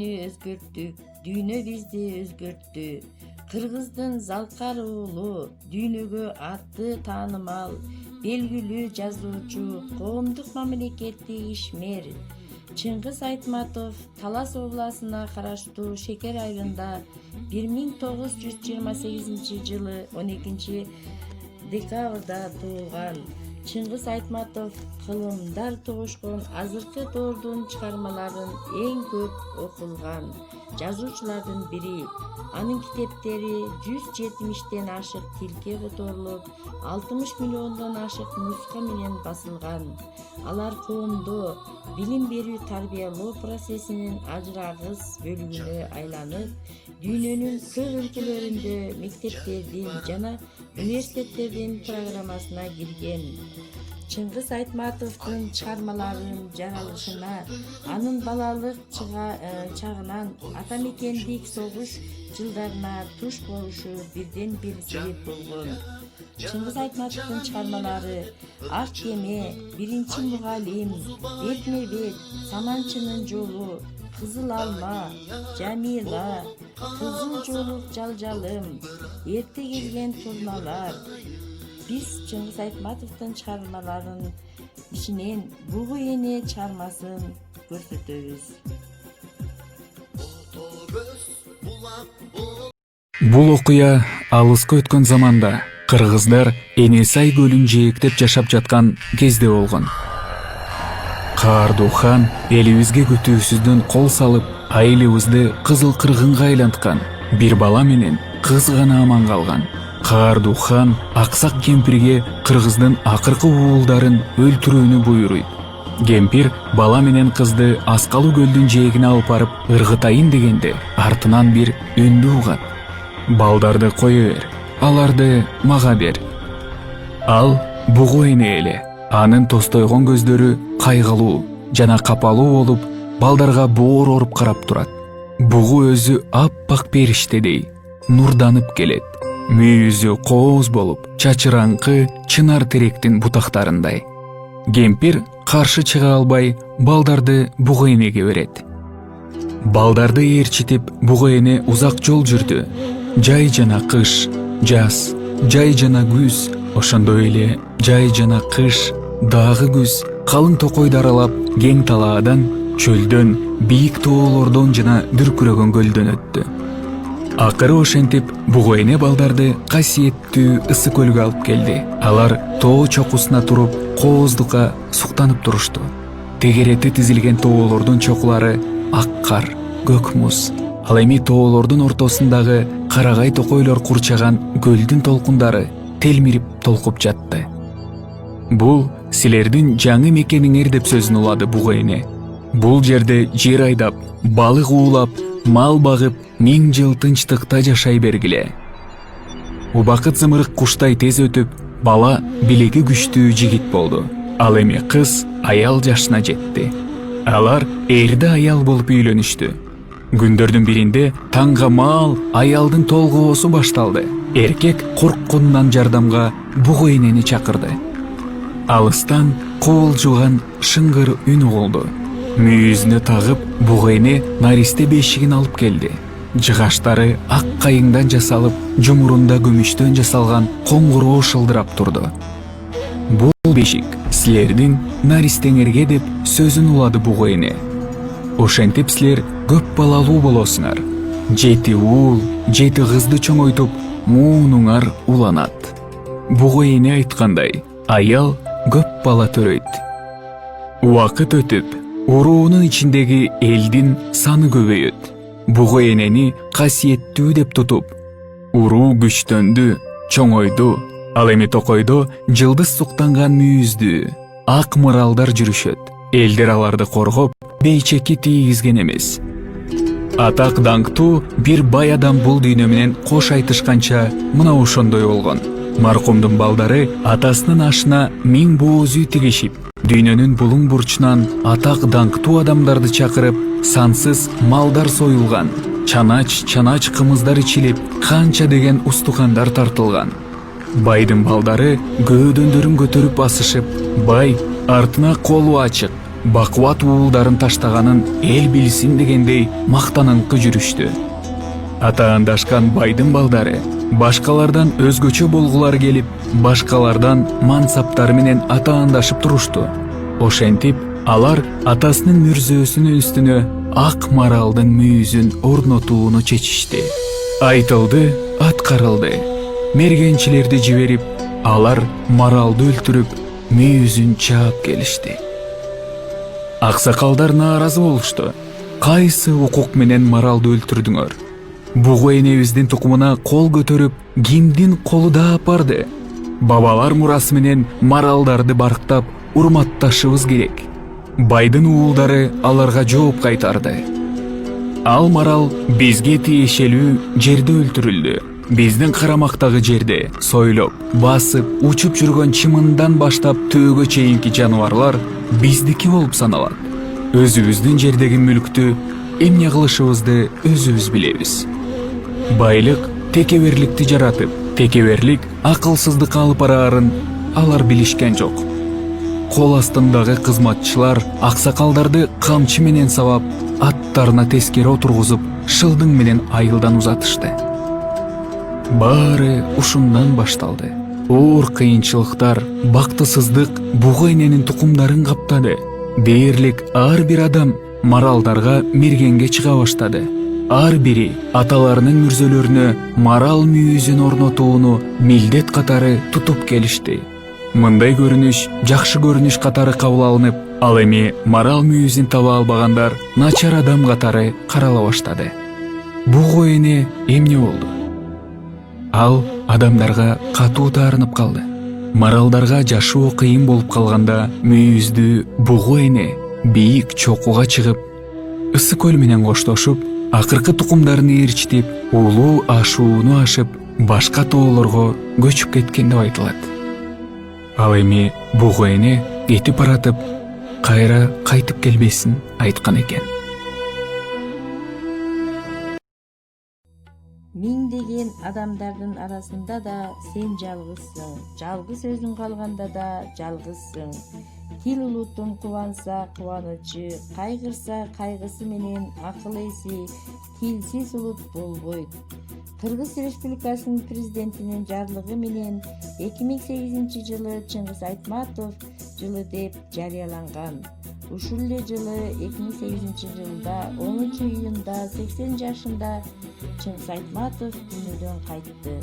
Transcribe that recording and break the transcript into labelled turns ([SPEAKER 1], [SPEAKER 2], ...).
[SPEAKER 1] дүйнөнү өзгөрттүк, дүйнө бизди өзгөрттү. Кыргыздын Залкар уулу дүйнөгө аты таанымал, белгилүү жазуучу, коомдук мамлекеттик ишмер Чыңгыз Айтматов Талас областына караштуу Шекер айылында 1928 жылы 12 декабрда туулган. Чыңгыз Айтматов кылымдар тугушкон азыркы доордун чыгармаларын эң көп окулган жазуучулардын бири. Анын китептери 170ден ашык тилге которулуп, 60 миллиондон ашык нуска менен басылган. Алар коомдо билим берүү тарбиялоо процессинин ажырагыс бөлүгүнө айланып, дүйнөнүн көп өлкөлөрүндө мектептердин жана университеттердин программасына кирген. Чыңгыз Айтматовдун чыгармаларынын жаралышына анын балалык чагынан атамекендик согуш жылдарына туш болушу бирден бир себеп болгон. Чыңгыз Айтматовдун чыгармалары Ак кеме, Биринчи мугалим, Бетме-бет, Саманчынын жолу, Кызыл алма, Жамила, Кызыл жолук жалжалым, Эрте келген турналар. Биз Чыңгыз Айтматовдун чыгармаларынын ичинен Бугу эне чыгармасын көрсөтөбүз.
[SPEAKER 2] Бул окуя алыска өткөн заманда кыргыздар Энесай көлүн жээктеп жашап жаткан кезде болгон. Каардуу хан элибизге күтүүсүздөн кол салып, айылыбызды кызыл кыргынга айланткан. Бир бала менен кыз гана аман калган. Каардуу хан аксак кемпирге кыргыздын акыркы уулдарын өлтүрүүнү буйруйт. Кемпир бала менен кызды Аскалуу көлдүн жээгине алып барып ыргытайын дегенде, артынан бир үндү угат. Балдарды кое бер, аларды мага бер. Ал бугу эне эле. Анын тостойгон көздөрү кайгылуу жана капалуу болуп, балдарга боор оруп карап турат. Бугу өзү аппак периштедей нурданып келет. Мүйүзү кооз болуп, чачыраңкы чынар теректин бутактарындай. Кемпир каршы чыга албай, балдарды бугу энеге берет. Балдарды ээрчитип, бугу эне узак жол жүрдү. Жай жана кыш, жаз, жай жана күз, ошондой эле жай жана кыш, дагы күз, калың токойду аралап, кең талаадан, чөлдөн, бийик тоолордон жана дүркүрөгөн көлдөн өттү. Акыры ошентип, бугу эне балдарды касиеттүү ысык көлгө алып келди. Алар тоо чокусуна туруп, кооздукка суктанып турушту. Тегерети тизилген тоолордун чокулары ак кар, көк муз. Ал эми тоолордун ортосундагы карагай токойлор курчаган көлдүн толкундары телмирип толкуп жатты. Бул силердин жаңы мекениңер деп сөзүн улады бугу эне. Бул жерде жер айдап, балык уулап, мал багып, 1000 жыл тынчтыкта жашай бергиле. Убакыт зымырык куштай тез өтүп, бала билеги күчтүү жигит болду. Ал эми кыз аял жашына жетти. Алар эрде аял болуп үйлөнүштү. Күндөрдүн биринде таңга маал аялдын толгоосу башталды. Эркек коркконунан жардамга бугу энени чакырды. Алыстан коолжуган шыңгыр үн угулду. Мүйүзүнө тагып, бугу эне наристе бешигин алып келди. Жыгаштары ак кайыңдан жасалып, жумурунда күмүштөн жасалган коңгуроо шылдырап турду. Бул бешик силердин наристеңерге деп сөзүн улады бугу эне. Ошентип силер көп балалуу болосуңар. 7 уул, 7 кызды чоңойтуп, муунуңар уланат. Бугу эне айткандай, аял көп бала төрөйт. Убакыт өтүп, уруунун ичиндеги элдин саны көбөйөт. Бугу энени касиеттүү деп тутуп, уруу күчтөндү, чоңойду. Ал эми токойдо жылдыз суктанган мүйүздүү, ак мыралдар жүрүшөт. Элдер аларды коргоп, бейчеки тийгизген эмес. Атак даңктуу бир бай адам бул дүйнө менен кош айтышканча мына ошондой болгон. Маркумдун балдары атасынын ашына 1000 бооз үй тигишип, дүйнөнүн булуң бурчунан атак даңктуу адамдарды чакырып, сансыз малдар союлган. Чанач кымыздар ичилип, канча деген устукандар тартылган. Байдын балдары көөдөндөрүн көтөрүп асышып, бай артына колу ачык, бакубат уулдарын таштаганын эл билсин дегендей мактаныңкы жүрүштү. Атаандашкан байдын балдары башкалардан өзгөчө болгулары келип, башкалардан мансаптары менен атаандашып турушту. Ошентип, алар атасынын мүрзөөсүнүн үстүнө ак маралдын мүйүзүн орнотууну чечишти. Айтылды, аткарылды. Мергенчилерди жиберип, алар маралды өлтүрүп, мүйүзүн чаап келишти. Аксакалдар нааразы болушту. Кайсы укук менен маралды өлтүрдүңөр? Бугу энебиздин тукумуна кол көтөрүп, кимдин колу да апарды? Бабалар мурасы менен маралдарды барктап, урматташыбыз керек. Байдын уулдары аларга жооп кайтарды. Ал марал бизге тиешелүү жерде өлтүрүлдү. Биздин карамактагы жерде сойлоп, басып, учуп жүргөн чымындан баштап төөгө чейинки жаныбарлар биздики болуп саналат. Өзүбүздүн жердеги мүлктү эмне кылышыбызды өзүбүз билебиз. Байлык текеберликти жаратып, текеберлик акылсыздыкка алып бараарын алар билишкен жок. Кол астындагы кызматчылар аксакалдарды камчы менен сабап, аттарына тескери отургузуп, шылдың менен айылдан узатышты. Баары ушундан башталды. Оор кыйынчылыктар, бактысыздык бугу эненин тукумдарын каптады. Дээрлик ар бир адам маралдарга мергенге чыга баштады. Ар бири аталарынын мүрзөлөрүнө марал мүйүзүн орнотууну милдет катары тутуп келишти. Мындай көрүнүш жакшы көрүнүш катары кабыл алынып, ал эми марал мүйүзүн таба албагандар начар адам катары карала баштады. Бугу эне эмне болду? Ал адамдарга катуу таарынып калды. Маралдарга жашоо кыйын болуп калганда, мүйүздүү бугу эне бийик чокуга чыгып, ысык көл менен коштошуп, акыркы тукумдарын ээрчитип, улуу ашууну ашып, башка тоолорго көчүп кеткен деп айтылат. Ал эми бугу эне кетип баратып, кайра кайтып келбесин айткан экен.
[SPEAKER 1] Миңдеген адамдардын арасында да сен жалгызсың. Жалгыз өзүң калганда да жалгызсың. Тил улутун кубанса кубанычы, кайгырса кайгысы менен акыл эси, тилсиз улут болбойт. Кыргыз Республикасынын президентинин жарлыгы менен 2008 жылы Чыңгыз Айтматов жылы деп жарыяланган. Ушул эле жылы 2008 жылда 10 июнда 80 жашында Чыңгыз Айтматов дүйнөдөн кайтты.